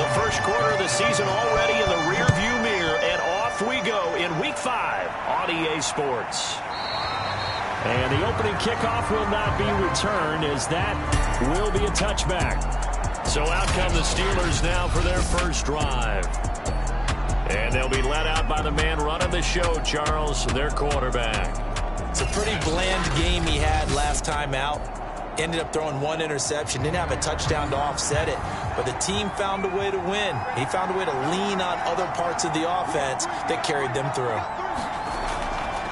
The first quarter of the season already in the rearview mirror, and off we go in Week 5 on EA Sports. And the opening kickoff will not be returned, as that will be a touchback. So out come the Steelers now for their first drive. And they'll be led out by the man running the show, Charles, their quarterback. It's a pretty bland game he had last time out. Ended up throwing one interception. Didn't have a touchdown to offset it. But the team found a way to win. He found a way to lean on other parts of the offense that carried them through.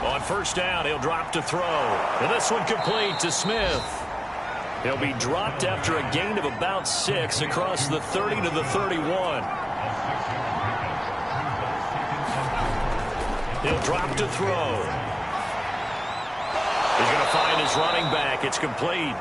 On first down, he'll drop to throw. And this one complete to Smith. He'll be dropped after a gain of about 6 across the 30 to the 31. He'll drop to throw. He's going to find his running back. It's complete.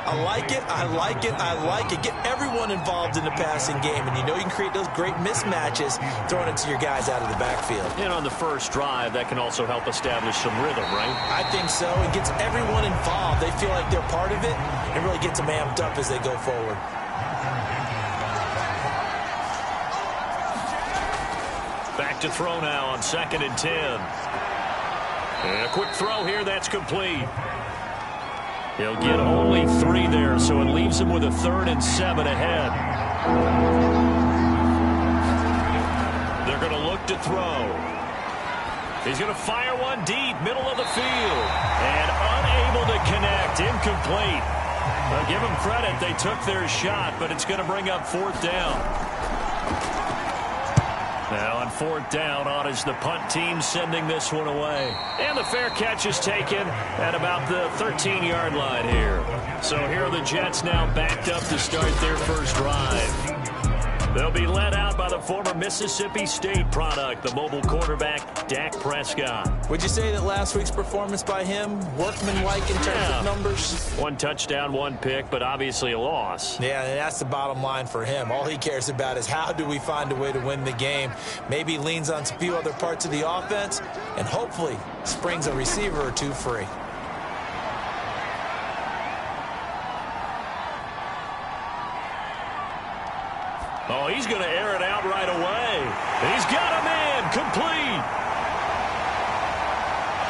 I like it, I like it, I like it. Get everyone involved in the passing game, and you know you can create those great mismatches throwing it to your guys out of the backfield. And on the first drive, that can also help establish some rhythm, right? I think so. It gets everyone involved. They feel like they're part of it, and really gets them amped up as they go forward. Back to throw now on 2nd and 10. And a quick throw here, that's complete. He'll get only 3 there, so it leaves him with a 3rd and 7 ahead. They're going to look to throw. He's going to fire one deep, middle of the field. And unable to connect, incomplete. I'll give them credit, they took their shot, but it's going to bring up 4th down. Now on 4th down, on is the punt team sending this one away. And the fair catch is taken at about the 13-yard line here. So here are the Jets now backed up to start their first drive. They'll be led out by the former Mississippi State product, the mobile quarterback, Dak Prescott. Would you say that last week's performance by him, workmanlike in terms of numbers? 1 touchdown, 1 pick, but obviously a loss. Yeah, and that's the bottom line for him. All he cares about is how do we find a way to win the game. Maybe leans on a few other parts of the offense, and hopefully springs a receiver or 2 free. Oh, he's going to air it out right away. He's got him in, complete.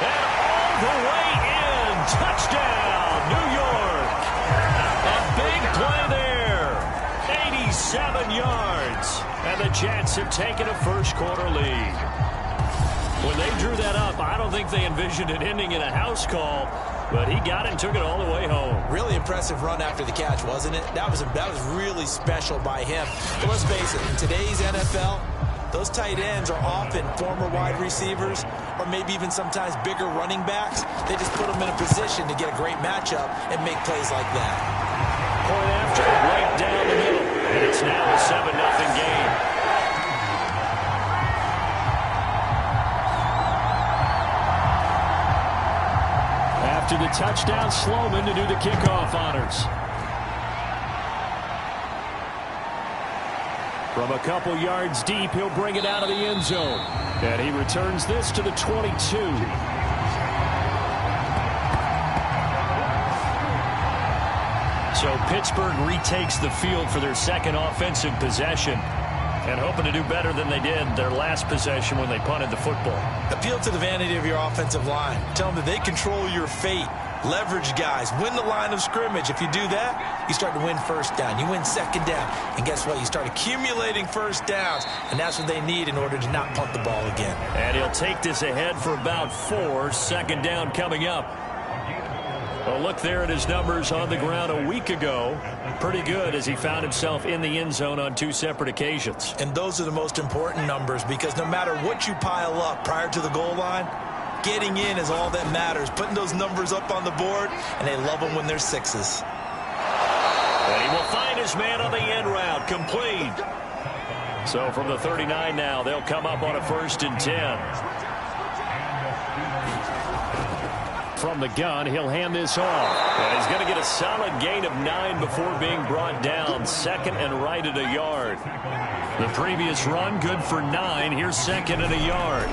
And all the way in, touchdown, New York. A big play there, 87 yards. And the Jets have taken a first quarter lead. When they drew that up, I don't think they envisioned it ending in a house call, but he got it and took it all the way home. Really impressive run after the catch, wasn't it? That was really special by him. But let's face it, in today's NFL, those tight ends are often former wide receivers or maybe even sometimes bigger running backs. They just put them in a position to get a great matchup and make plays like that. Point after, right down the middle. And it's now a 7-0 game. To the touchdown, Sloman to do the kickoff honors. From a couple yards deep, he'll bring it out of the end zone. And he returns this to the 22. So Pittsburgh retakes the field for their second offensive possession, and hoping to do better than they did their last possession when they punted the football. Appeal to the vanity of your offensive line. Tell them that they control your fate. Leverage guys. Win the line of scrimmage. If you do that, you start to win first down. You win second down. And guess what? You start accumulating first downs. And that's what they need in order to not punt the ball again. And he'll take this ahead for about 4. Second down coming up. Well, look there at his numbers on the ground a week ago. Pretty good as he found himself in the end zone on 2 separate occasions. And those are the most important numbers, because no matter what you pile up prior to the goal line, getting in is all that matters. Putting those numbers up on the board, and they love them when they're 6s. And he will find his man on the end route, complete. So from the 39 now, they'll come up on a 1st and 10. From the gun, he'll hand this off. And he's going to get a solid gain of 9 before being brought down. 2nd and right at a yard. The previous run, good for 9. Here's 2nd and a yard.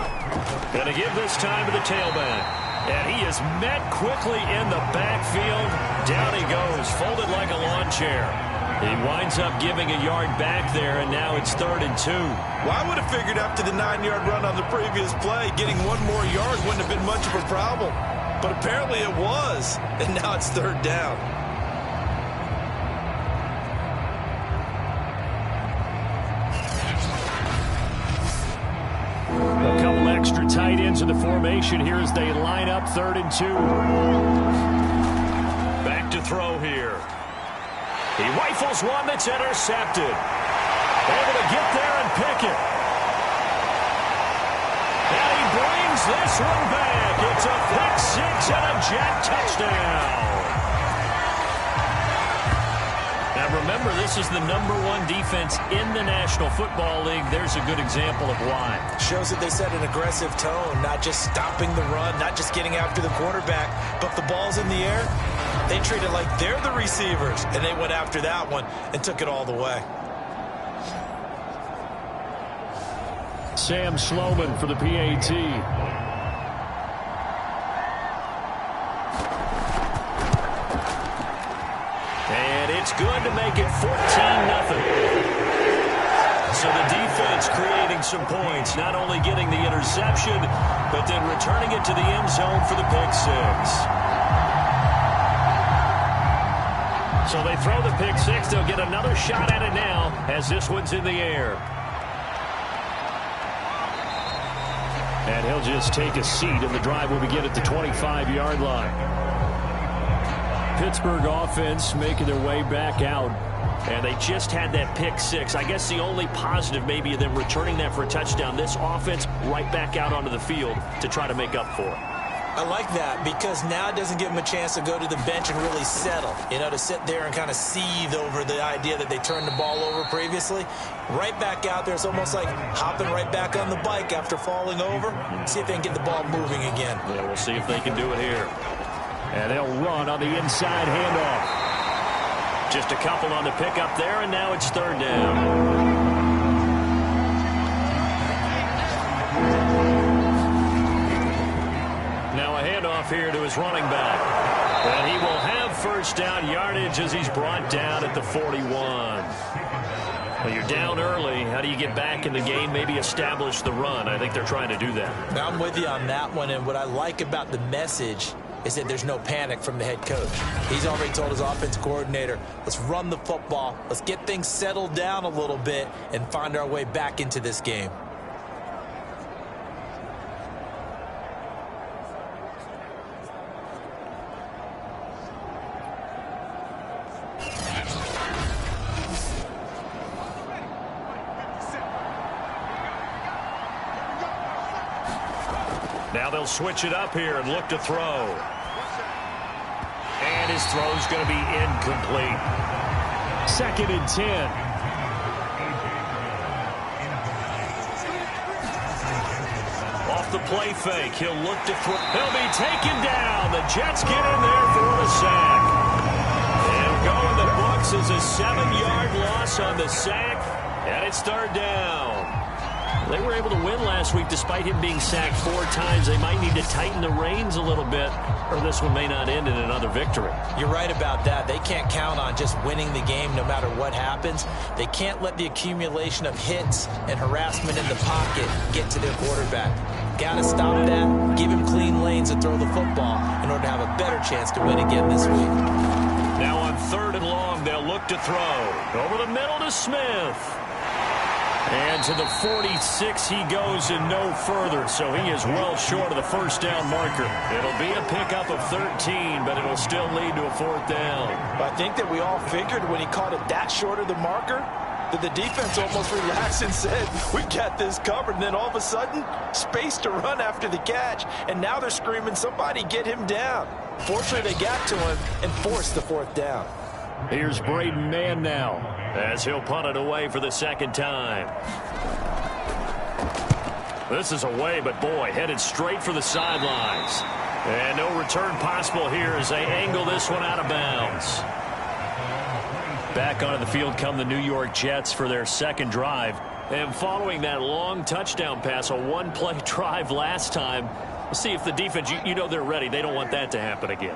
Going to give this time to the tailback. And he is met quickly in the backfield. Down he goes, folded like a lawn chair. He winds up giving a yard back there, and now it's 3rd and 2. Well, I would have figured after the 9-yard run on the previous play, getting one more yard wouldn't have been much of a problem. But apparently it was, and now it's 3rd down. A couple extra tight ends in the formation here as they line up 3rd and 2. Back to throw here. He rifles one that's intercepted. Able to get there and pick it. And he brings this one back. It's a pick 6 and a Jet touchdown. Now remember, this is the #1 defense in the National Football League. There's a good example of why. Shows that they set an aggressive tone, not just stopping the run, not just getting after the quarterback, but the ball's in the air. They treat it like they're the receivers, and they went after that one and took it all the way. Sam Sloman for the PAT. And it's good to make it 14-0. So the defense creating some points, not only getting the interception, but then returning it to the end zone for the pick 6. So they throw the pick 6. They'll get another shot at it now as this one's in the air. And he'll just take a seat, and the drive will begin at the 25-yard line. Pittsburgh offense making their way back out. And they just had that pick 6. I guess the only positive maybe of them returning that for a touchdown. This offense right back out onto the field to try to make up for it. I like that because now it doesn't give them a chance to go to the bench and really settle. You know, to sit there and kind of seethe over the idea that they turned the ball over previously. Right back out there. It's almost like hopping right back on the bike after falling over. See if they can get the ball moving again. Yeah, we'll see if they can do it here. And they'll run on the inside handoff. Just a couple on the pickup there, and now it's 3rd down. Here to his running back. And he will have 1st down yardage as he's brought down at the 41. Well, you're down early. How do you get back in the game, maybe establish the run? I think they're trying to do that. Now, I'm with you on that one, and what I like about the message is that there's no panic from the head coach. He's already told his offensive coordinator, let's run the football, let's get things settled down a little bit and find our way back into this game. Now they'll switch it up here and look to throw. And his throw's going to be incomplete. 2nd and 10. Off the play fake, he'll look to throw. He'll be taken down. The Jets get in there for a sack. It'll go in the books as a 7-yard loss on the sack. And it's 3rd down. They were able to win last week despite him being sacked 4 times. They might need to tighten the reins a little bit, or this one may not end in another victory. You're right about that. They can't count on just winning the game no matter what happens. They can't let the accumulation of hits and harassment in the pocket get to their quarterback. Got to stop that, give him clean lanes to throw the football in order to have a better chance to win again this week. Now on 3rd and long, they'll look to throw. Over the middle to Smith. And to the 46 he goes and no further, so he is well short of the 1st down marker. It'll be a pickup of 13, but it'll still lead to a 4th down. I think that we all figured when he caught it that short of the marker that the defense almost relaxed and said, we got this covered. And then all of a sudden, space to run after the catch. And now they're screaming, somebody get him down. Fortunately, they got to him and forced the 4th down. Here's Braden Mann now as he'll punt it away for the 2nd time. This is away, but boy, headed straight for the sidelines. And no return possible here as they angle this one out of bounds. Back onto the field come the New York Jets for their 2nd drive. And following that long touchdown pass, a 1-play drive last time, we'll see if the defense, you know they're ready. They don't want that to happen again.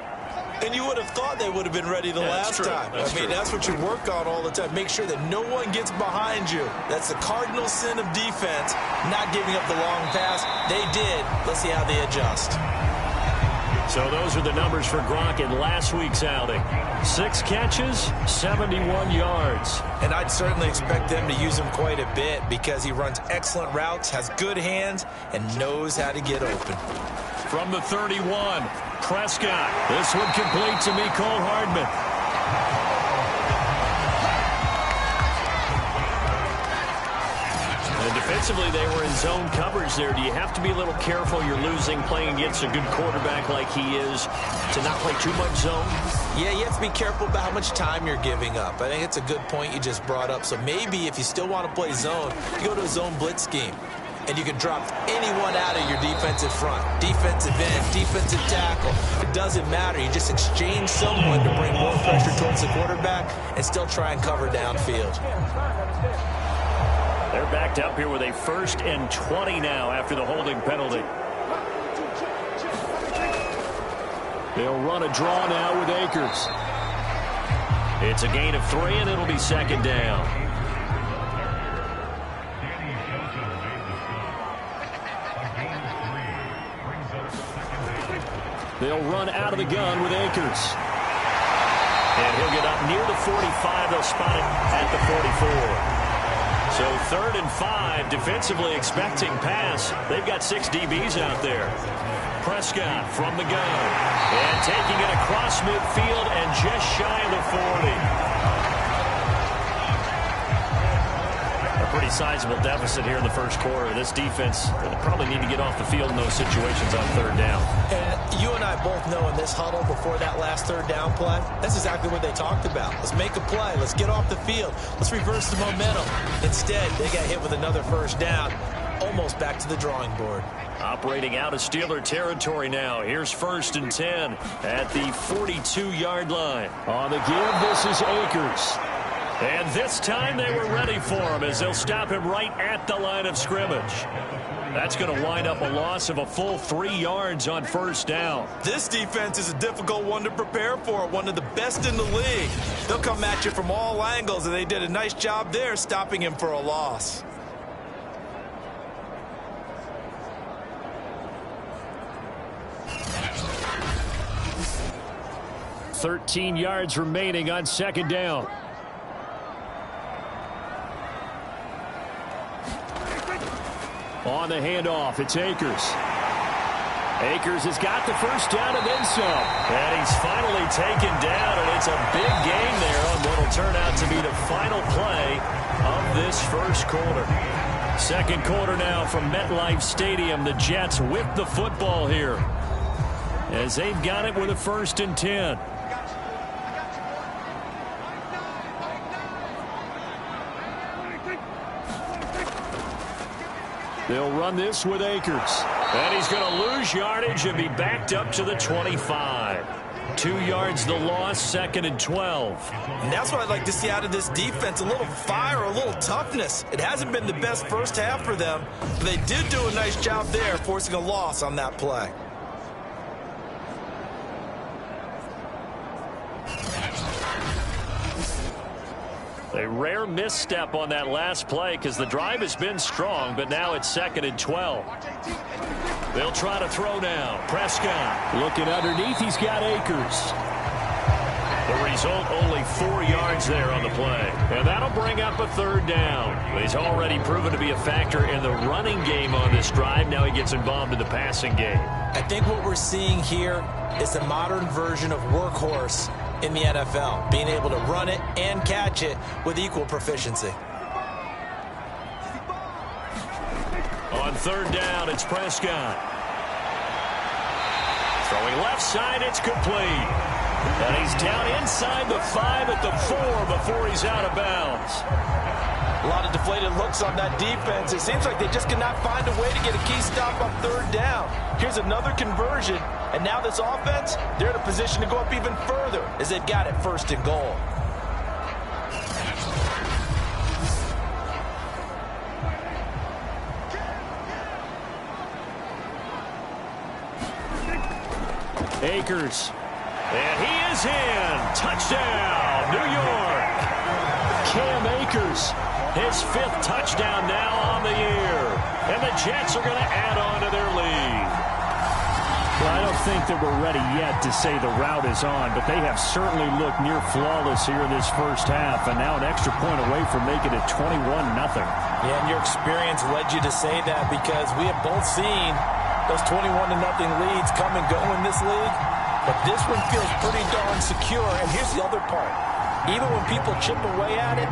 And you would have thought they would have been ready the last time. That's what you work on all the time. Make sure that no one gets behind you. That's the cardinal sin of defense, not giving up the long pass. They did. Let's see how they adjust. So those are the numbers for Gronk in last week's outing. 6 catches, 71 yards. And I'd certainly expect them to use him quite a bit because he runs excellent routes, has good hands, and knows how to get open. From the 31, Prescott. This one complete to Mecole Hardman. And defensively, they were in zone coverage there. Do you have to be a little careful? You're losing playing against a good quarterback like he is to not play too much zone? Yeah, you have to be careful about how much time you're giving up. I think it's a good point you just brought up. So maybe if you still want to play zone, you go to a zone blitz scheme. And you can drop anyone out of your defensive front. Defensive end, defensive tackle. It doesn't matter. You just exchange someone to bring more pressure towards the quarterback and still try and cover downfield. They're backed up here with a 1st and 20 now after the holding penalty. They'll run a draw now with Akers. It's a gain of 3, and it'll be 2nd down. They'll run out of the gun with Akers. And he'll get up near the 45. They'll spot it at the 44. So 3rd and 5, defensively expecting pass. They've got 6 DBs out there. Prescott from the gun. And taking it across midfield and just shy of the 40. Pretty sizable deficit here in the first quarter. This defense will probably need to get off the field in those situations on 3rd down. And you and I both know in this huddle before that last 3rd down play, that's exactly what they talked about. Let's make a play. Let's get off the field. Let's reverse the momentum. Instead, they got hit with another 1st down, almost back to the drawing board. Operating out of Steeler territory now. Here's 1st and 10 at the 42-yard line. On the give, this is Akers. And this time they were ready for him as they'll stop him right at the line of scrimmage. That's going to wind up a loss of a full 3 yards on 1st down. This defense is a difficult one to prepare for, one of the best in the league. They'll come at you from all angles, and they did a nice job there stopping him for a loss. $13 yards remaining on 2nd down. On the handoff, it's Akers. Akers has got the 1st down and then some. And he's finally taken down, and it's a big gain there on what will turn out to be the final play of this 1st quarter. 2nd quarter now from MetLife Stadium. The Jets with the football here as they've got it with a 1st and 10. They'll run this with Akers. And he's going to lose yardage and be backed up to the 25. 2 yards the loss, 2nd and 12. And that's what I'd like to see out of this defense, a little fire, a little toughness. It hasn't been the best 1st half for them, but they did do a nice job there, forcing a loss on that play. A rare misstep on that last play because the drive has been strong, but now it's 2nd and 12. They'll try to throw now. Prescott looking underneath. He's got Akers. The result, only 4 yards there on the play. And that'll bring up a 3rd down. But he's already proven to be a factor in the running game on this drive. Now he gets involved in the passing game. I think what we're seeing here is the modern version of workhorse in the NFL, being able to run it and catch it with equal proficiency. On 3rd down, it's Prescott. Throwing left side, it's complete. And he's down inside the 5 at the 4 before he's out of bounds. A lot of deflated looks on that defense. It seems like they just cannot find a way to get a key stop on 3rd down. Here's another conversion, and now this offense, they're in a position to go up even further as they've got it 1st and goal. Akers And he is in. Touchdown, New York. Cam Akers, his 5th touchdown now on the year. And the Jets are going to add on to their lead. Well, I don't think that we're ready yet to say the route is on, but they have certainly looked near flawless here in this first half, and now an extra point away from making it 21-0. Yeah, and your experience led you to say that because we have both seen those 21-0 leads come and go in this league, but this one feels pretty darn secure. And here's the other part. Even when people chip away at it,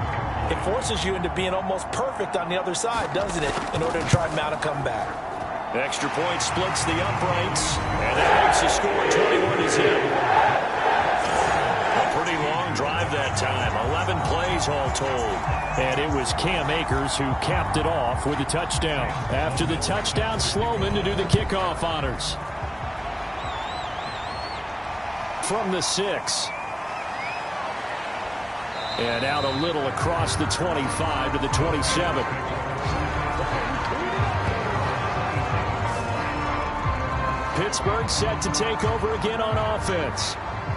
it forces you into being almost perfect on the other side, doesn't it, in order to try and mount a comeback. Extra point splits the uprights, and that makes the score 21 is in. A pretty long drive that time, 11 plays all told. And it was Cam Akers who capped it off with a touchdown. After the touchdown, Sloman to do the kickoff honors. From the 6. And out a little across the 25 to the 27. Pittsburgh set to take over again on offense.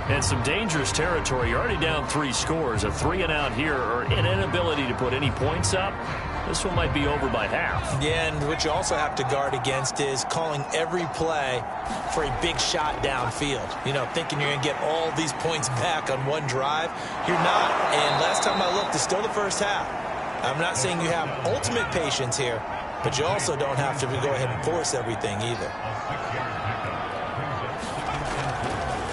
And some dangerous territory. You're already down 3 scores. A 3-and-out here, or an inability to put any points up. This one might be over by half. Yeah, and what you also have to guard against is calling every play for a big shot downfield. You know, thinking you're going to get all these points back on one drive. You're not. And last time I looked, it's still the first half. I'm not saying you have ultimate patience here, but you also don't have to go ahead and force everything either.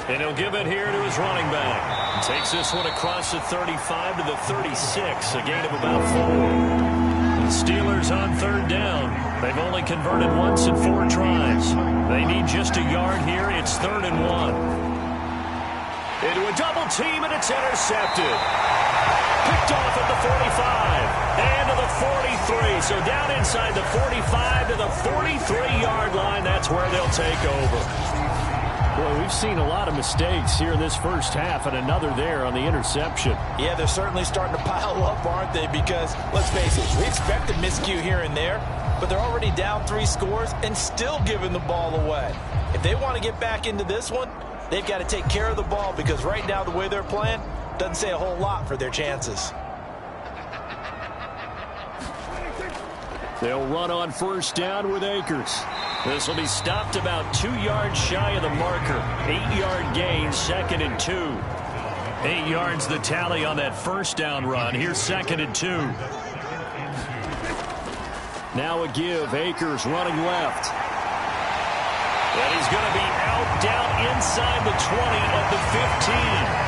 And he'll give it here to his running back. Takes this one across the 35 to the 36, a gain of about 4. The Steelers on 3rd down. They've only converted once in 4 tries. They need just a yard here. It's 3rd and 1. Into a double team, and it's intercepted. Picked off at the 45 and to the 43. So down inside the 45 to the 43-yard line. That's where they'll take over. Boy, we've seen a lot of mistakes here in this first half, and another there on the interception. Yeah, they're certainly starting to pile up, aren't they? Because, let's face it, we expect a miscue here and there, but they're already down 3 scores and still giving the ball away. If they want to get back into this one, they've got to take care of the ball, because right now the way they're playing doesn't say a whole lot for their chances. They'll run on 1st down with Akers. This will be stopped about 2 yards shy of the marker. 8-yard gain, 2nd and 2. 8 yards the tally on that 1st down run. Here's 2nd and 2. Now a give. Akers running left. And he's going to be out down inside the 20 of the 15.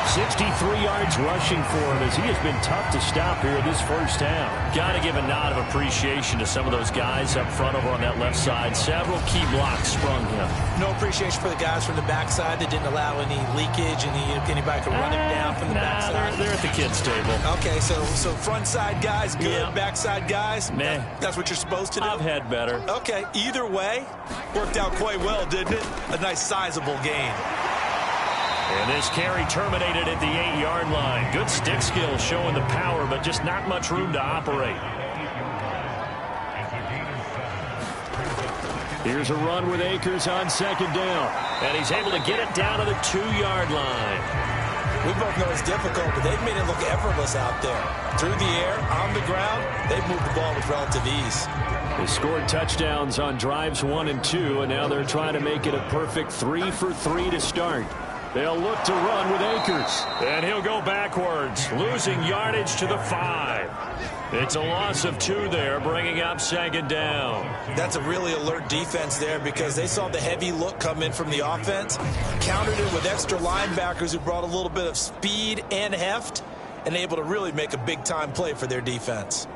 63 yards rushing for him as he has been tough to stop here this first half. Got to give a nod of appreciation to some of those guys up front over on that left side. Several key blocks sprung him. No appreciation for the guys from the backside that didn't allow any leakage and anybody could run him down from the backside. They're at the kids' table. Okay, so front side guys good, yeah. Backside guys, meh. That's what you're supposed to do? I've had better. Okay, either way, worked out quite well, didn't it? A nice sizable gain. And this carry terminated at the 8-yard line. Good stick skills showing the power, but just not much room to operate. Here's a run with Akers on 2nd down. And he's able to get it down to the 2-yard line. We both know it's difficult, but they've made it look effortless out there. Through the air, on the ground, they've moved the ball with relative ease. They scored touchdowns on drives 1 and 2, and now they're trying to make it a perfect 3 for 3 to start. They'll look to run with Akers. And he'll go backwards, losing yardage to the 5. It's a loss of 2 there, bringing up 2nd down. That's a really alert defense there because they saw the heavy look come in from the offense, countered it with extra linebackers who brought a little bit of speed and heft, and able to really make a big-time play for their defense.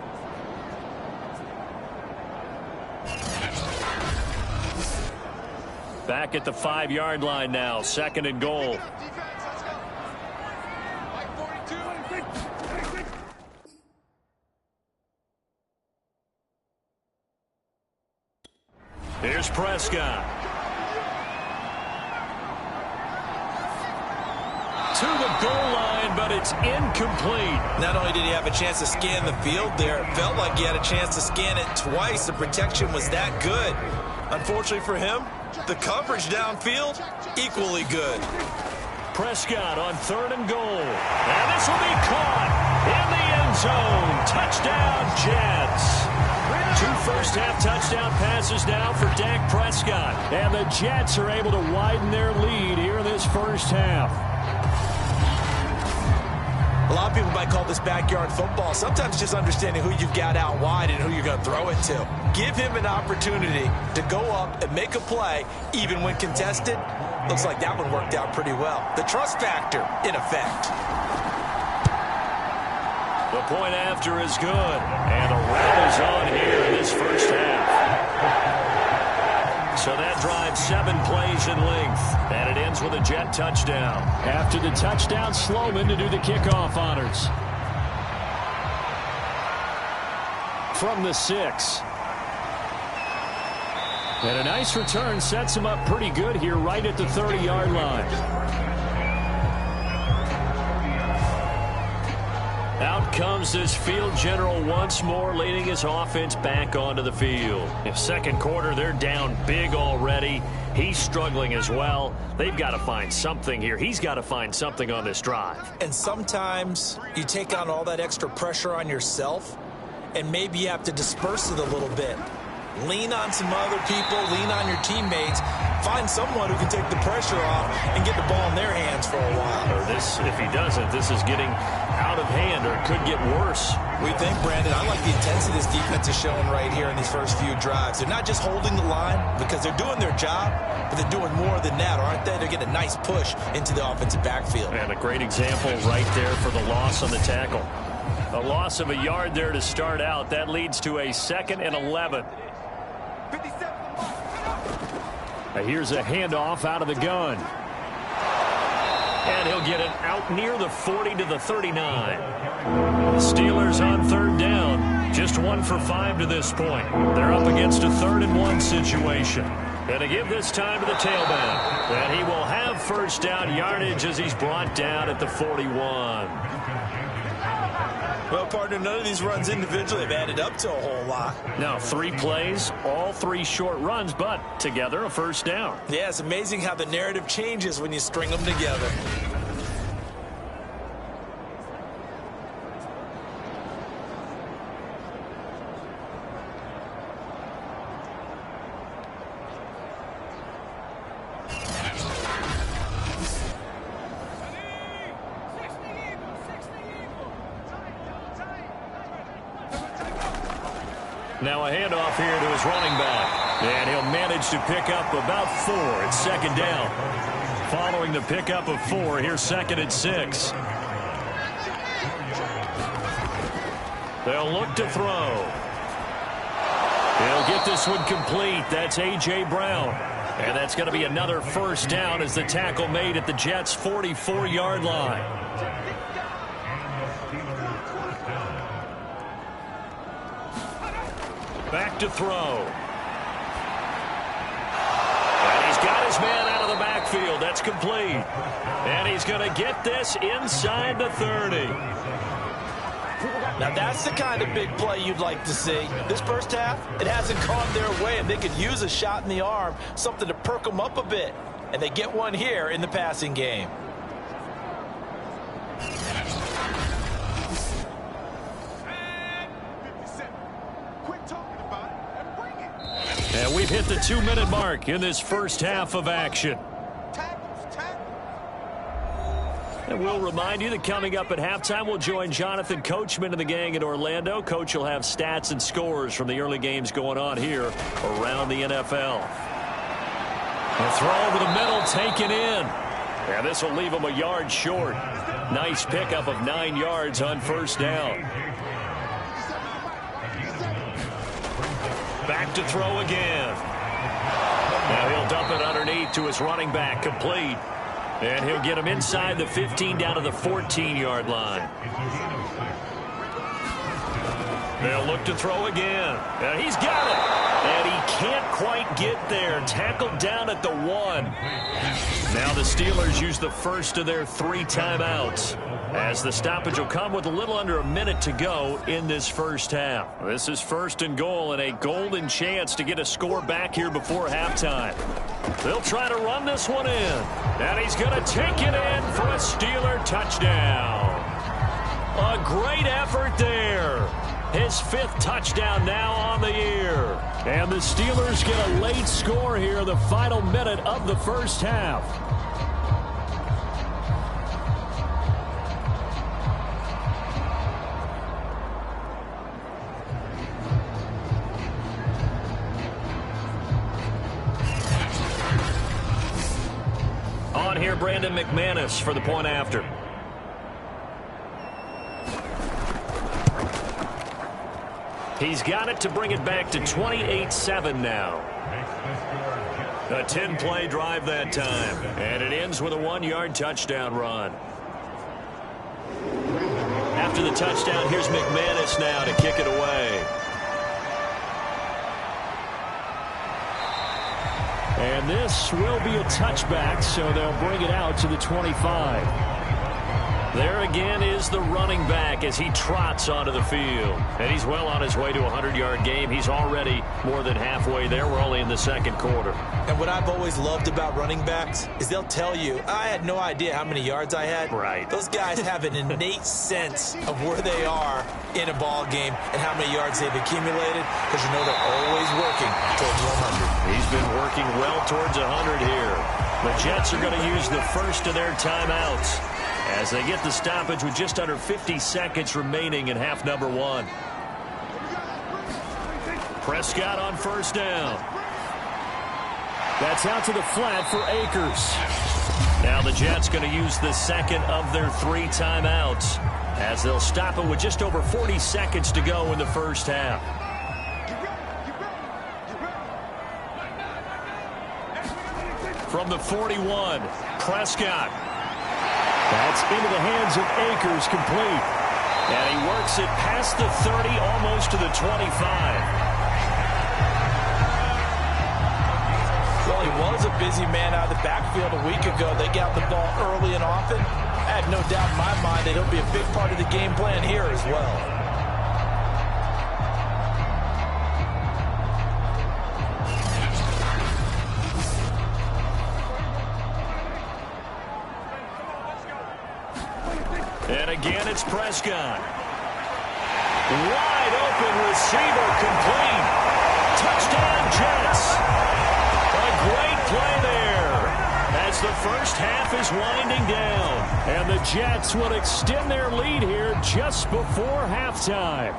Back at the 5-yard line now, 2nd and goal. Here's Prescott. To the goal line, but it's incomplete. Not only did he have a chance to scan the field there, it felt like he had a chance to scan it twice. The protection was that good. Unfortunately for him, the coverage downfield, equally good. Prescott on 3rd and goal. And this will be caught in the end zone. Touchdown, Jets. 2 first-half touchdown passes now for Dak Prescott. And the Jets are able to widen their lead here in this first half. A lot of people might call this backyard football. Sometimes just understanding who you've got out wide and who you're going to throw it to. Give him an opportunity to go up and make a play, even when contested. Looks like that one worked out pretty well. The trust factor, in effect. The point after is good. And the rout is on here in this first half. So that drives 7 plays in length. And it ends with a Jet touchdown. After the touchdown, Sloman to do the kickoff honors. From the 6. And a nice return sets him up pretty good here right at the 30-yard line. Out comes this field general once more, leading his offense back onto the field. In second quarter, they're down big already. He's struggling as well. They've got to find something here. He's got to find something on this drive. And sometimes you take on all that extra pressure on yourself, and maybe you have to disperse it a little bit. Lean on some other people, lean on your teammates. Find someone who can take the pressure off and get the ball in their hands for a while. Or this, if he doesn't, this is getting out of hand, or it could get worse. We think, Brandon, I like the intensity this defense is showing right here in these first few drives. They're not just holding the line because they're doing their job, but they're doing more than that, aren't they? They're getting a nice push into the offensive backfield. And a great example right there for the loss on the tackle. A loss of a yard there to start out. That leads to a 2nd and 11. Here's a handoff out of the gun. And he'll get it out near the 40 to the 39. The Steelers on 3rd down. Just 1 for 5 to this point. They're up against a 3rd and 1 situation. And to give this time to the tailback. And he will have first down yardage as he's brought down at the 41. Well, partner, none of these runs individually have added up to a whole lot. Now, 3 plays, all 3 short runs, but together a first down. Yeah, it's amazing how the narrative changes when you string them together. Now a handoff here to his running back. And he'll manage to pick up about 4. It's 2nd down. Following the pickup of 4, here's 2nd and 6. They'll look to throw. He'll get this one complete. That's A.J. Brown. And that's going to be another first down as the tackle made at the Jets' 44-yard line. Back to throw. And he's got his man out of the backfield. That's complete. And he's going to get this inside the 30. Now that's the kind of big play you'd like to see. This first half, it hasn't gone their way, and they could use a shot in the arm, something to perk them up a bit. And they get one here in the passing game. And we've hit the 2-minute mark in this first half of action. And we'll remind you that coming up at halftime, we'll join Jonathan Coachman and the gang in Orlando. Coach will have stats and scores from the early games going on here around the NFL. A throw over the middle, taken in. And this will leave him a yard short. Nice pickup of 9 yards on first down. Back to throw again. Now he'll dump it underneath to his running back, complete. And he'll get him inside the 15 down to the 14-yard line. They'll look to throw again. And he's got it. And he can't quite get there. Tackled down at the 1. Now the Steelers use the first of their 3 timeouts. as the stoppage will come with a little under a minute to go in this first half. This is 1st and goal and a golden chance to get a score back here before halftime. They'll try to run this one in, and he's going to take it in for a Steeler touchdown. A great effort there. His 5th touchdown now on the year. And the Steelers get a late score here in the final minute of the first half. On here, Brandon McManus for the point after. He's got it to bring it back to 28-7 now. A 10-play drive that time. And it ends with a 1-yard touchdown run. After the touchdown, here's McManus now to kick it away. And this will be a touchback, so they'll bring it out to the 25. There again is the running back as he trots onto the field. And he's well on his way to a 100-yard game. He's already more than halfway there. We're only in the second quarter. And what I've always loved about running backs is they'll tell you, I had no idea how many yards I had. Right. Those guys have an innate sense of where they are in a ball game and how many yards they've accumulated, because you know they're always working towards 100. He's been working well towards 100 here. The Jets are going to use the first of their timeouts as they get the stoppage with just under 50 seconds remaining in half number 1. Prescott on first down. That's out to the flat for Akers. Now the Jets going to use the second of their 3 timeouts as they'll stop it with just over 40 seconds to go in the first half. From the 41, Prescott. That's into the hands of Akers, complete. And he works it past the 30, almost to the 25. Well, he was a busy man out of the backfield a week ago. They got the ball early and often. I have no doubt in my mind that he'll be a big part of the game plan here as well. And again, it's Prescott. Wide open receiver, complete. Touchdown, Jets. A great play there as the first half is winding down. And the Jets will extend their lead here just before halftime.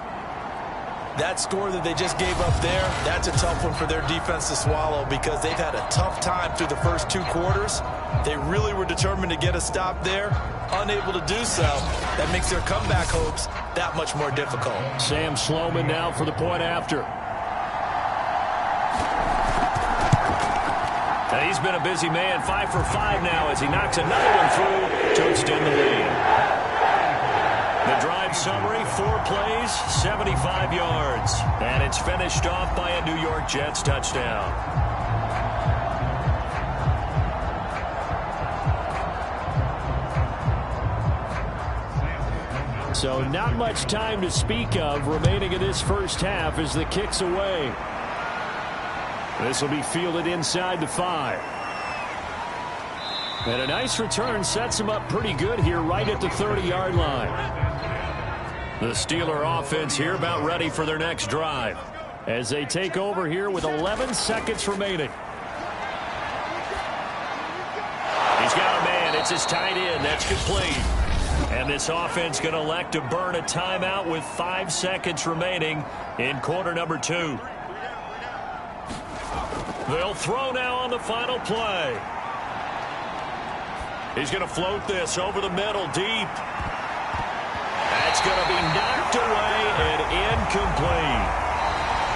That score that they just gave up there, that's a tough one for their defense to swallow because they've had a tough time through the first 2 quarters. They really were determined to get a stop there. Unable to do so, that makes their comeback hopes that much more difficult. Sam Sloman now for the point after. And he's been a busy man, 5 for 5 now as he knocks another one through to extend the lead. The drive summary, 4 plays, 75 yards. And it's finished off by a New York Jets touchdown. So not much time to speak of remaining in this first half as the kick's away. This will be fielded inside the 5. And a nice return sets him up pretty good here right at the 30-yard line. The Steeler offense here about ready for their next drive as they take over here with 11 seconds remaining. He's got a man. It's his tight end. That's complete. And this offense going to elect to burn a timeout with 5 seconds remaining in quarter number 2. They'll throw now on the final play. He's going to float this over the middle deep. That's going to be knocked away and incomplete.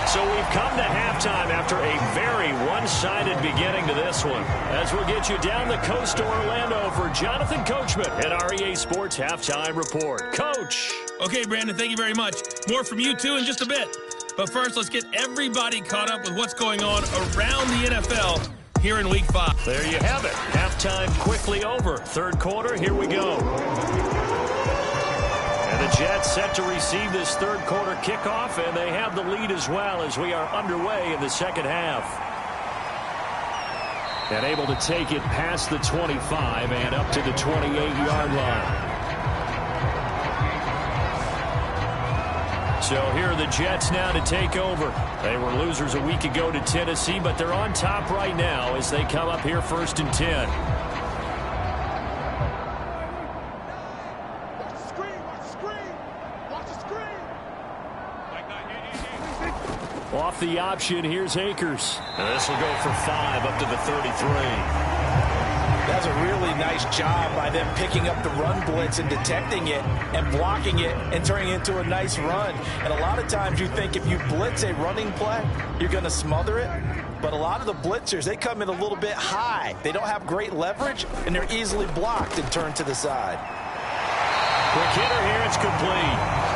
So we've come to halftime after a very one-sided beginning to this one. As we'll get you down the coast to Orlando for Jonathan Coachman at our EA Sports Halftime Report. Coach. Okay, Brandon, thank you very much. More from you, too, in just a bit. But first, let's get everybody caught up with what's going on around the NFL here in Week 5. There you have it. Halftime quickly over. Third quarter, here we go. the Jets set to receive this third quarter kickoff, and they have the lead as well as we are underway in the second half. And able to take it past the 25 and up to the 28-yard line. So here are the Jets now to take over. They were losers a week ago to Tennessee, but they're on top right now as they come up here 1st and 10. Off the option, here's Akers. And this will go for 5 up to the 33. That's a really nice job by them picking up the run blitz and detecting it and blocking it and turning it into a nice run. And a lot of times you think if you blitz a running play, you're going to smother it. But a lot of the blitzers, they come in a little bit high. They don't have great leverage, and they're easily blocked and turned to the side. Quick hitter here, it's complete.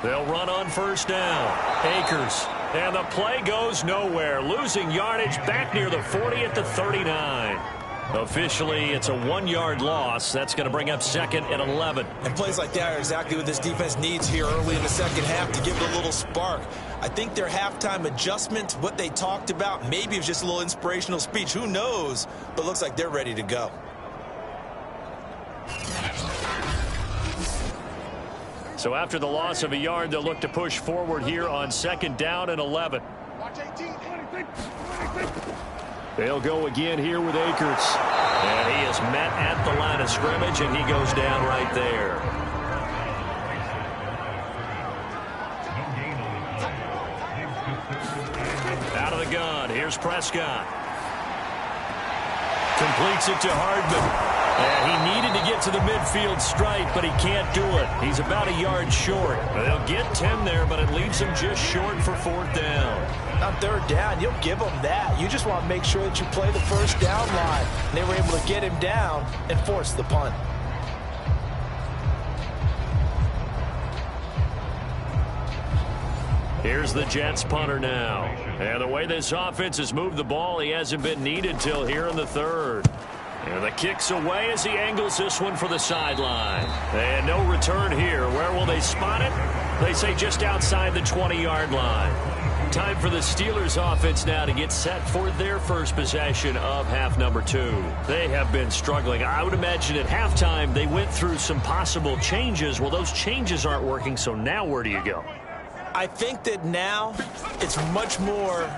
They'll run on 1st down. Akers. And the play goes nowhere. Losing yardage back near the 40 at the 39. Officially, it's a 1-yard loss. That's going to bring up 2nd and 11. And plays like that are exactly what this defense needs here early in the second half to give it a little spark. I think their halftime adjustment, what they talked about, maybe it was just a little inspirational speech. Who knows? But it looks like they're ready to go. So after the loss of a yard, they'll look to push forward here on 2nd down and 11. They'll go again here with Akers. And he is met at the line of scrimmage, and he goes down right there. Out of the gun, here's Prescott. Completes it to Hardman. And he needed to get to the midfield stripe, but he can't do it. He's about a yard short. They'll get 10 there, but it leaves him just short for 4th down. On 3rd down, you'll give them that. You just want to make sure that you play the 1st down line. And they were able to get him down and force the punt. Here's the Jets punter now. And the way this offense has moved the ball, he hasn't been needed till here in the 3rd. And the kick's away as he angles this one for the sideline. And no return here. Where will they spot it? They say just outside the 20-yard line. Time for the Steelers offense now to get set for their first possession of half number 2. They have been struggling. I would imagine at halftime they went through some possible changes. Well, those changes aren't working, so now where do you go? I think that now it's much more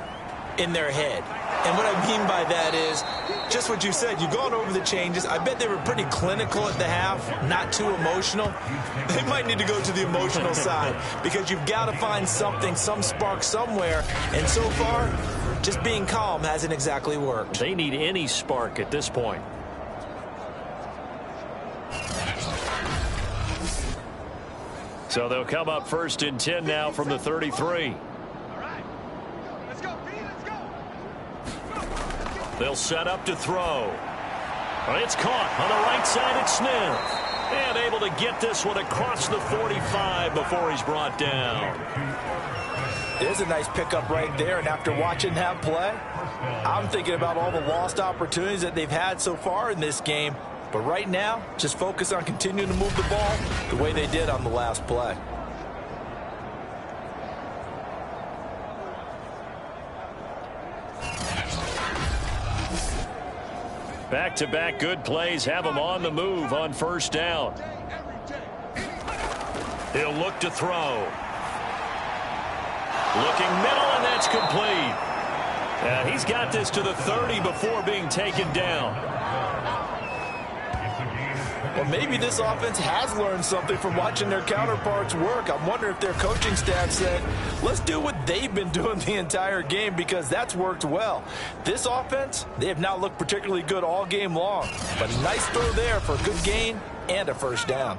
in their head. And what I mean by that is just what you said. You've gone over the changes. I bet they were pretty clinical at the half, not too emotional. They might need to go to the emotional side because you've got to find something, some spark somewhere. And so far, just being calm hasn't exactly worked. They need any spark at this point. So they'll come up 1st and 10 now from the 33. They'll set up to throw. It's caught on the right side at Smith. And able to get this one across the 45 before he's brought down. There's a nice pickup right there, and after watching that play, I'm thinking about all the lost opportunities that they've had so far in this game. But right now, just focus on continuing to move the ball the way they did on the last play. Back-to-back good plays have him on the move on 1st down. He'll look to throw. Looking middle, and that's complete. And he's got this to the 30 before being taken down. Well, maybe this offense has learned something from watching their counterparts work. I'm wondering if their coaching staff said, let's do what they've been doing the entire game because that's worked well. This offense, they have not looked particularly good all game long. But a nice throw there for a good gain and a 1st down.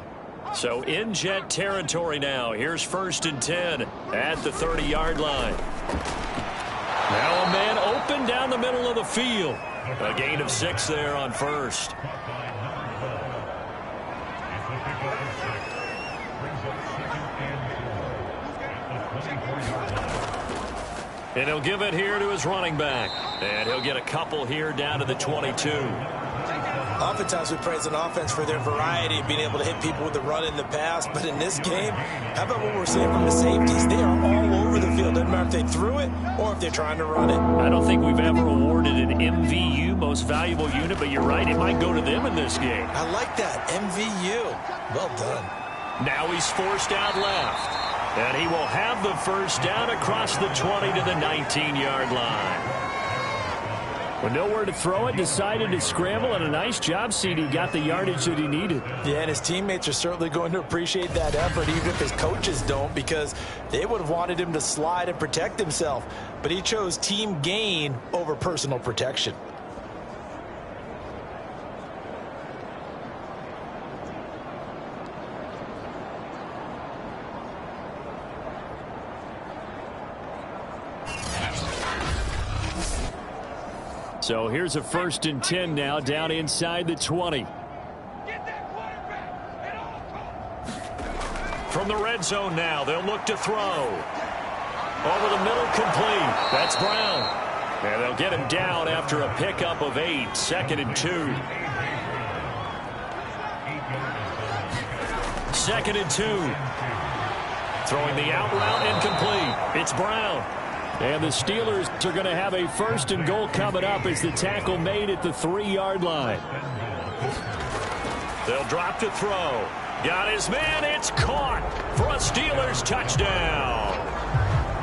So in Jet territory now. Here's 1st and 10 at the 30-yard line. Now a man open down the middle of the field. A gain of 6 there on 1st. And he'll give it here to his running back. And he'll get a couple here down to the 22. Oftentimes we praise an offense for their variety of being able to hit people with the run in the pass. But in this game, how about what we're seeing from the safeties? They are all over the field. Doesn't matter if they threw it or if they're trying to run it. I don't think we've ever awarded an MVU, most valuable unit, but you're right, it might go to them in this game. I like that. MVU. Well done. Now he's forced out left. And he will have the first down across the 20 to the 19-yard line. With nowhere to throw it, decided to scramble, and a nice job, CD. Got the yardage that he needed. Yeah, and his teammates are certainly going to appreciate that effort, even if his coaches don't, because they would have wanted him to slide and protect himself. But he chose team gain over personal protection. So here's a 1st and 10 now, down inside the 20. From the red zone now, they'll look to throw. Over the middle, complete. That's Brown. And they'll get him down after a pickup of 8, 2nd and 2. 2nd and 2. Throwing the out route, incomplete. It's Brown. And the Steelers are going to have a 1st and goal coming up as the tackle made at the 3-yard line. They'll drop to throw. Got his man. It's caught for a Steelers touchdown.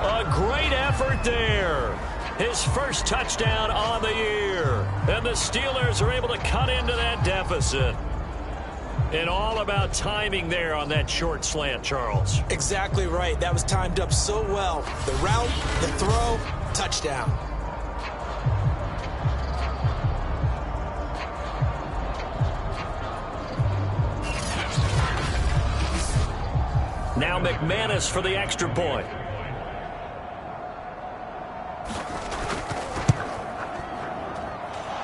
A great effort there. His first touchdown on the year. And the Steelers are able to cut into that deficit. And all about timing there on that short slant, Charles. Exactly right. That was timed up so well. The route, the throw, touchdown. Now McManus for the extra point.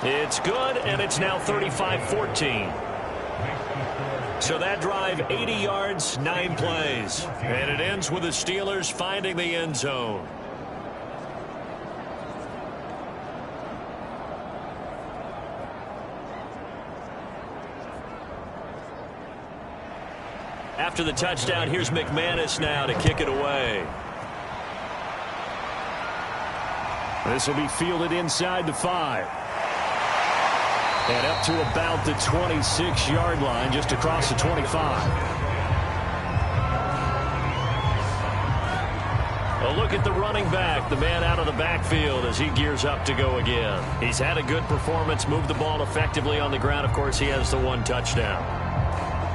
It's good, and it's now 35-14. So that drive, 80 yards, 9 plays. And it ends with the Steelers finding the end zone. After the touchdown, here's McManus now to kick it away. This will be fielded inside the 5. And up to about the 26-yard line, just across the 25. A look at the running back, the man out of the backfield as he gears up to go again. He's had a good performance, moved the ball effectively on the ground. Of course, he has the 1 touchdown.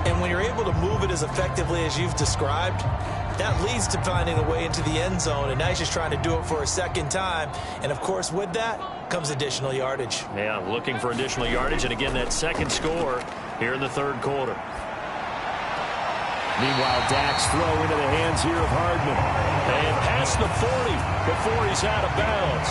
And when you're able to move it as effectively as you've described, that leads to finding a way into the end zone. And now he's just trying to do it for a second time. And, of course, with that comes additional yardage. Yeah, looking for additional yardage. And, again, that second score here in the 3rd quarter. Meanwhile, Dak's throw into the hands here of Hardman. And past the 40 before he's out of bounds.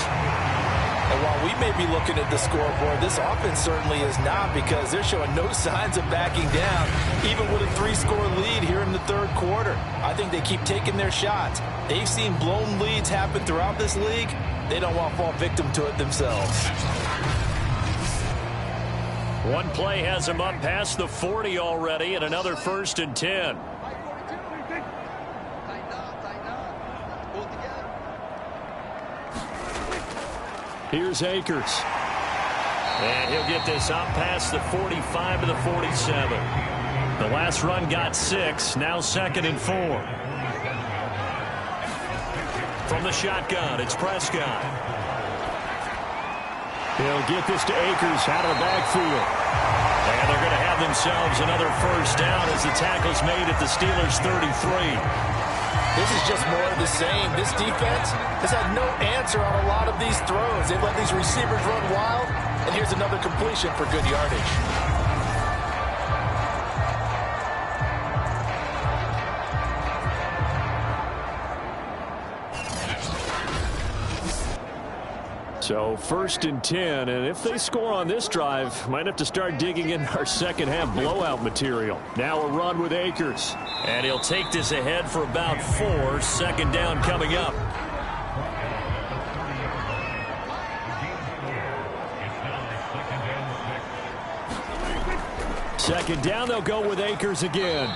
And while we may be looking at the scoreboard, this offense certainly is not, because they're showing no signs of backing down, even with a 3-score lead here in the 3rd quarter. I think they keep taking their shots. They've seen blown leads happen throughout this league. They don't want to fall victim to it themselves. One play has him up past the 40 already, and another 1st and 10. Here's Akers. And he'll get this up past the 45 to the 47. The last run got 6. Now 2nd and 4. From the shotgun, it's Prescott. He'll get this to Akers out of the backfield. And they're going to have themselves another 1st down as the tackle's made at the Steelers' 33. This is just more of the same. This defense has had no answer on a lot of these throws. They've let these receivers run wild, and here's another completion for good yardage. So 1st and 10, and if they score on this drive, might have to start digging in our second half blowout material. Now a run with Akers. And he'll take this ahead for about 4. 2nd down coming up. Second down, they'll go with Akers again.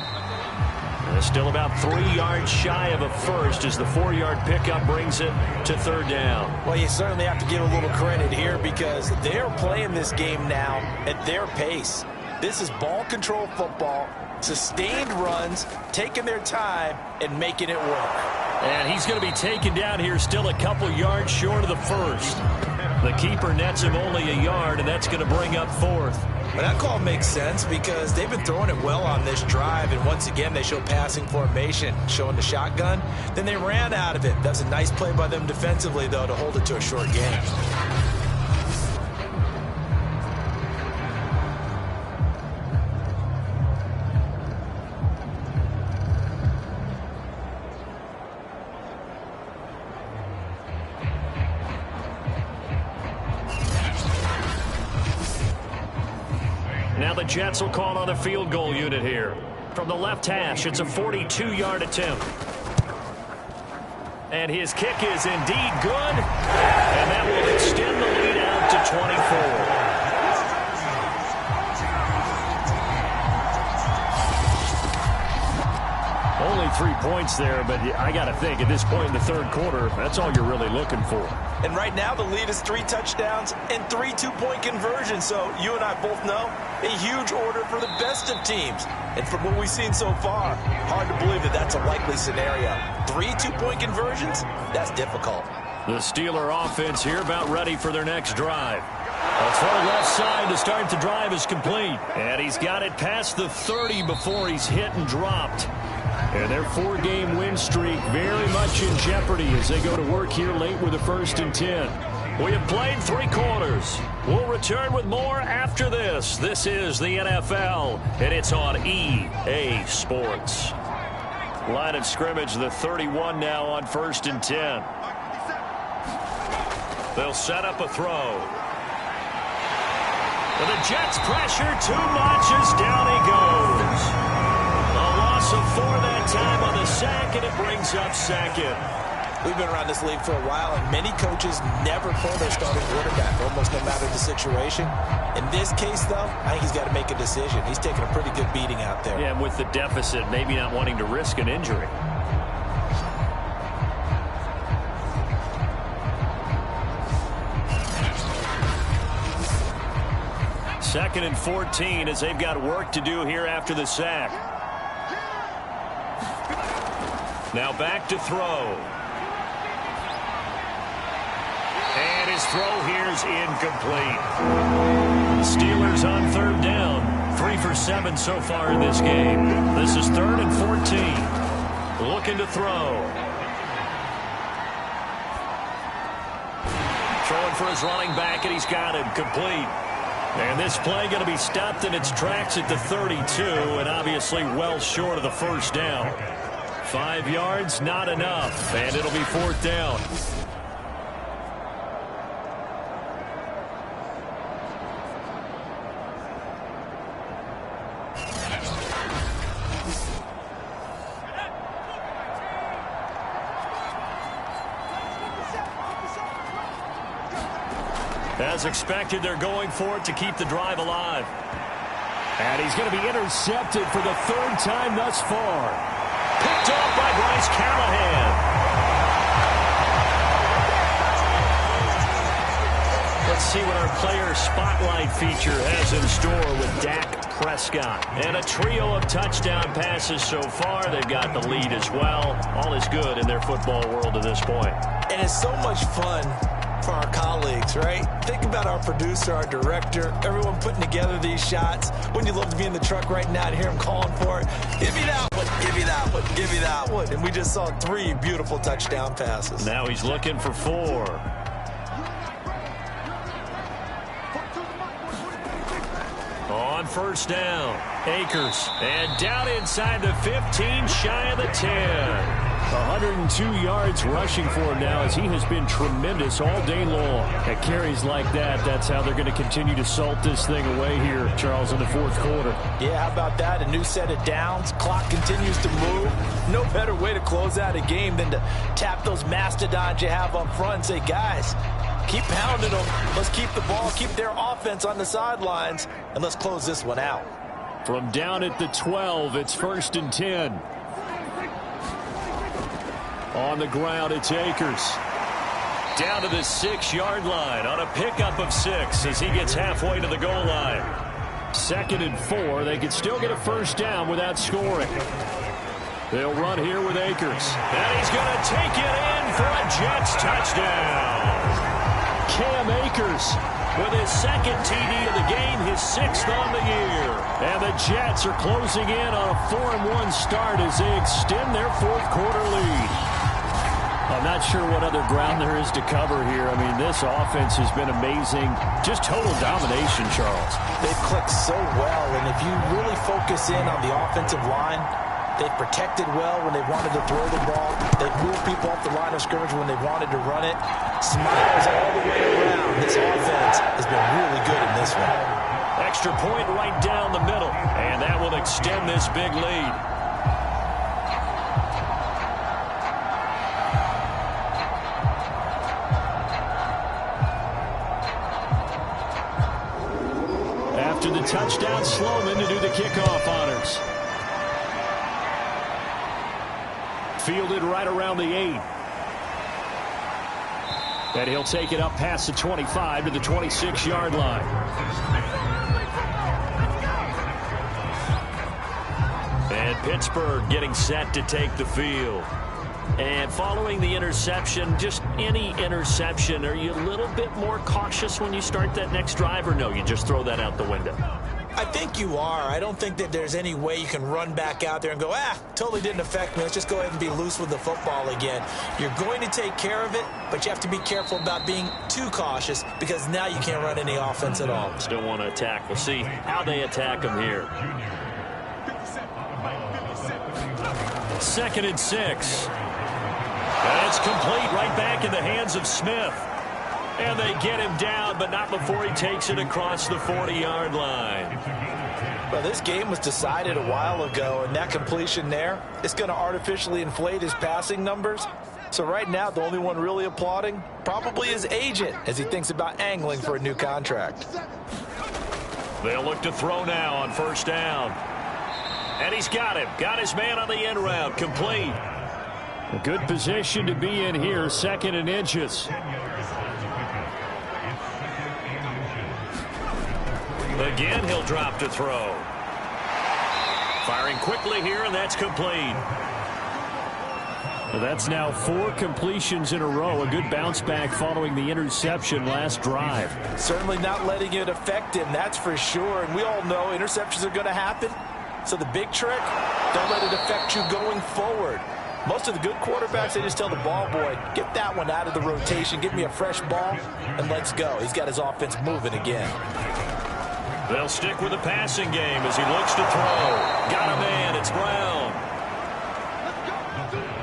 Still about 3 yards shy of a first as the 4-yard pickup brings it to 3rd down. Well, you certainly have to give a little credit here because they're playing this game now at their pace. This is ball control football, sustained runs, taking their time and making it work. And he's going to be taken down here still a couple yards short of the first. The keeper nets him only a yard, and that's going to bring up 4th. But that call makes sense because they've been throwing it well on this drive, and once again they show passing formation, showing the shotgun. Then they ran out of it. That's a nice play by them defensively, though, to hold it to a short game. Now the Jets will call on a field goal unit here. From the left hash, it's a 42-yard attempt. And his kick is indeed good. And that will extend the lead out to 24. Only 3 points there, but I got to think at this point in the 3rd quarter, that's all you're really looking for. And right now the lead is 3 touchdowns and 3 two-point conversions. So you and I both know a huge order for the best of teams. And from what we've seen so far, hard to believe that that's a likely scenario. 3 two-point conversions? That's difficult. The Steeler offense here about ready for their next drive. A throw left side to start the drive is complete. And he's got it past the 30 before he's hit and dropped. And their 4-game win streak very much in jeopardy as they go to work here late with a 1st and 10. We have played 3 quarters. We'll return with more after this. This is the NFL, and it's on EA Sports. Line of scrimmage, the 31 now on 1st and 10. They'll set up a throw. But the Jets pressure too much as down he goes. A loss of 4 that time on the sack, and it brings up 2nd. We've been around this league for a while, and many coaches never pull their starting quarterback, almost no matter the situation. In this case, though, I think he's got to make a decision. He's taking a pretty good beating out there. Yeah, and with the deficit, maybe not wanting to risk an injury. Second and 14 as they've got work to do here after the sack. Now back to throw. And his throw here's incomplete. Steelers on 3rd down. 3 for 7 so far in this game. This is 3rd and 14. Looking to throw. Throwing for his running back, and he's got him complete. And this play going to be stopped in its tracks at the 32, and obviously well short of the 1st down. 5 yards, not enough, and it'll be 4th down. As expected, they're going for it to keep the drive alive. And he's going to be intercepted for the 3rd time thus far. Picked off by Bryce Callahan. Let's see what our player spotlight feature has in store with Dak Prescott. And a trio of touchdown passes so far. They've got the lead as well. All is good in their football world at this point. And it's so much fun for our colleagues, right? Think about our producer, our director, everyone putting together these shots. Wouldn't you love to be in the truck right now and hear him calling for it? Give me that one, give me that one, give me that one. And we just saw 3 beautiful touchdown passes. Now he's looking for 4. On 1st down, Akers. And down inside the 15, shy of the 10. 102 yards rushing for him now, as he has been tremendous all day long. At carries like that, that's how they're going to continue to salt this thing away here, Charles, in the fourth quarter. Yeah, how about that? A new set of downs. Clock continues to move. No better way to close out a game than to tap those mastodons you have up front and say, guys, keep pounding them. Let's keep the ball, keep their offense on the sidelines, and let's close this one out. From down at the 12, it's 1st and 10. On the ground, it's Akers. Down to the 6-yard line on a pickup of 6 as he gets halfway to the goal line. 2nd and 4. They could still get a first down without scoring. They'll run here with Akers. And he's going to take it in for a Jets touchdown. Cam Akers with his 2nd TD of the game, his 6th on the year. And the Jets are closing in on a 4-1 start as they extend their fourth quarter lead. I'm not sure what other ground there is to cover here. I mean, this offense has been amazing. Just total domination, Charles. They've clicked so well, and if you really focus in on the offensive line, they've protected well when they wanted to throw the ball. They've moved people off the line of scrimmage when they wanted to run it. Smiles all the way around. This offense has been really good in this one. Extra point right down the middle, and that will extend this big lead. After the touchdown, Sloman to do the kickoff honors. Fielded right around the 8. And he'll take it up past the 25 to the 26-yard line. And Pittsburgh getting set to take the field. And following the interception, just any interception, are you a little bit more cautious when you start that next drive, or no, you just throw that out the window? I think you are. I don't think that there's any way you can run back out there and go, totally didn't affect me. Let's just go ahead and be loose with the football again. You're going to take care of it, but you have to be careful about being too cautious because now you can't run any offense at all. Still want to attack. We'll see how they attack them here. 2nd and 6. And it's complete right back in the hands of Smith. And they get him down, but not before he takes it across the 40-yard line. Well, this game was decided a while ago, and that completion there, it's going to artificially inflate his passing numbers. So right now, the only one really applauding probably his agent as he thinks about angling for a new contract. They'll look to throw now on 1st down. And he's got him. Got his man on the end route. Complete. A good position to be in here. 2nd and inches. Again, he'll drop to throw. Firing quickly here, and that's complete. Well, that's now 4 completions in a row. A good bounce back following the interception last drive. Certainly not letting it affect him, that's for sure. And we all know interceptions are going to happen. So the big trick, don't let it affect you going forward. Most of the good quarterbacks, they just tell the ball boy, get that one out of the rotation, give me a fresh ball, and let's go. He's got his offense moving again. They'll stick with the passing game as he looks to throw. Got a man, it's Brown.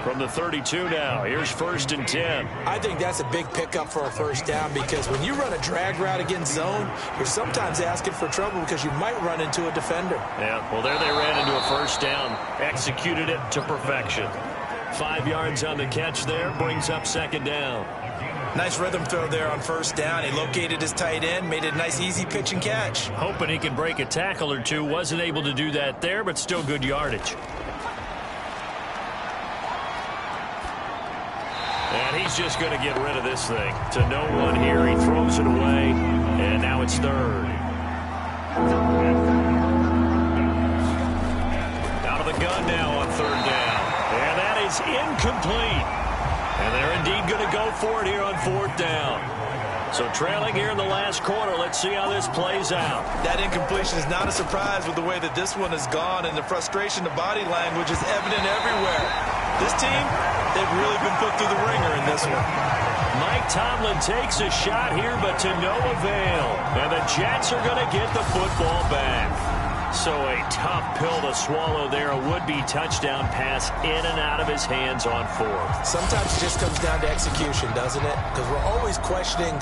From the 32 now, here's 1st and 10. I think that's a big pickup for a first down because when you run a drag route against zone, you're sometimes asking for trouble because you might run into a defender. Yeah, well, there they ran into a first down. Executed it to perfection. 5 yards on the catch there, brings up 2nd down. Nice rhythm throw there on 1st down. He located his tight end, made it a nice easy pitch and catch. Hoping he can break a tackle or two. Wasn't able to do that there, but still good yardage. And he's just going to get rid of this thing. To no one here, he throws it away, and now it's 3rd. Out of the gun now on 3rd down. And that is incomplete. And they're indeed going to go for it here on 4th down. So trailing here in the last quarter. Let's see how this plays out. That incompletion is not a surprise with the way that this one has gone, and the frustration, the body language is evident everywhere. This team, they've really been put through the ringer in this one. Mike Tomlin takes a shot here, but to no avail. And the Jets are going to get the football back. So a tough pill to swallow there. A would-be touchdown pass in and out of his hands on fourth. Sometimes it just comes down to execution, doesn't it? Because we're always questioning.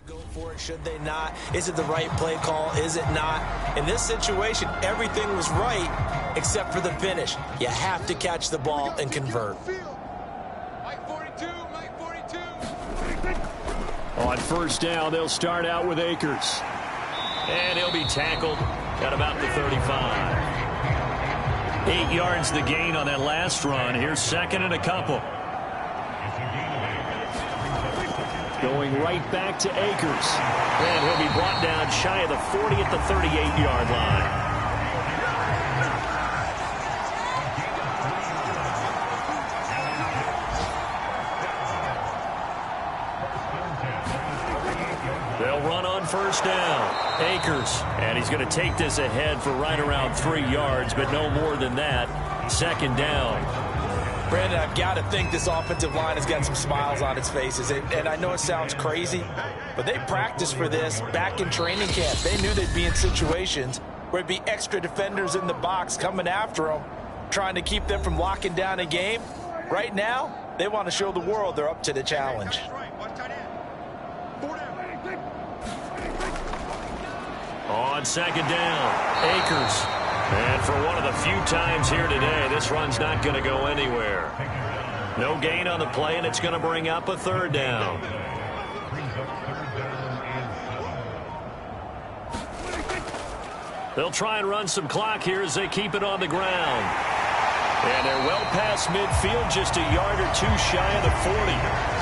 Go for it? Should they not? Is it the right play call? Is it not? In this situation, everything was right except for the finish. You have to catch the ball and convert. On first down, they'll start out with Akers. And he'll be tackled at about the 35. 8 yards the gain on that last run. Here's second and a couple. Going right back to Akers. And he'll be brought down shy of the 40 at the 38-yard line. They'll run on first down. Akers. And he's going to take this ahead for right around 3 yards, but no more than that. Second down. Brandon, I've got to think this offensive line has got some smiles on its faces. And I know it sounds crazy, but they practiced for this back in training camp. They knew they'd be in situations where it'd be extra defenders in the box coming after them, trying to keep them from locking down a game. Right now, they want to show the world they're up to the challenge. On second down, Akers. And for one of the few times here today, this run's not going to go anywhere. No gain on the play, and it's going to bring up a third down. They'll try and run some clock here as they keep it on the ground. And they're well past midfield, just a yard or two shy of the 40.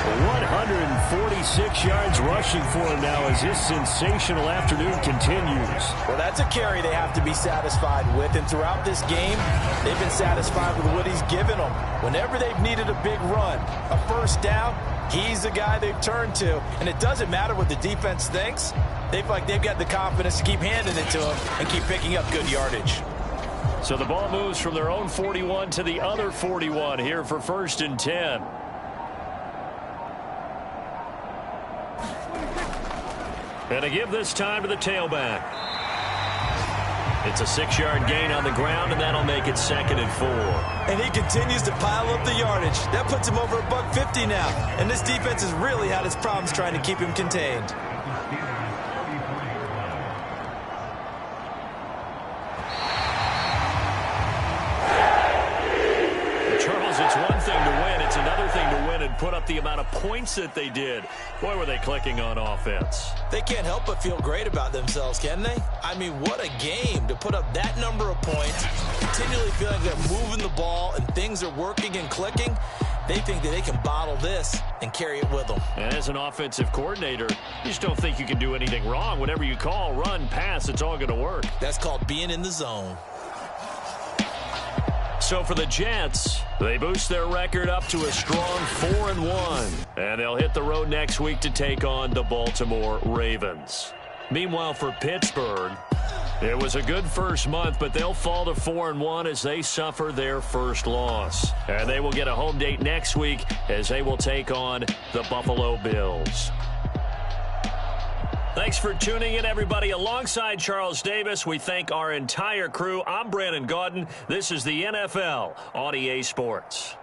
146 yards rushing for him now as his sensational afternoon continues. Well, that's a carry they have to be satisfied with. And throughout this game, they've been satisfied with what he's given them. Whenever they've needed a big run, a first down, he's the guy they've turned to. And it doesn't matter what the defense thinks. They feel like they've got the confidence to keep handing it to him and keep picking up good yardage. So the ball moves from their own 41 to the other 41 here for first and 10. And to give this time to the tailback. It's a 6-yard gain on the ground, and that'll make it second and 4. And he continues to pile up the yardage. That puts him over $150 now. And this defense has really had its problems trying to keep him contained. It's one thing to win. It's another thing to win and put up the amount of points that they did. Boy, were they clicking on offense. They can't help but feel great about themselves, can they? I mean, what a game to put up that number of points, continually feeling they're moving the ball and things are working and clicking. They think that they can bottle this and carry it with them. And as an offensive coordinator, you just don't think you can do anything wrong. Whatever you call, run, pass, it's all going to work. That's called being in the zone. So for the Jets, they boost their record up to a strong 4-1. And they'll hit the road next week to take on the Baltimore Ravens. Meanwhile, for Pittsburgh, it was a good first month, but they'll fall to 4-1 as they suffer their first loss. And they will get a home date next week as they will take on the Buffalo Bills. Thanks for tuning in, everybody. Alongside Charles Davis, we thank our entire crew. I'm Brandon Gaudin. This is the NFL on EA Sports.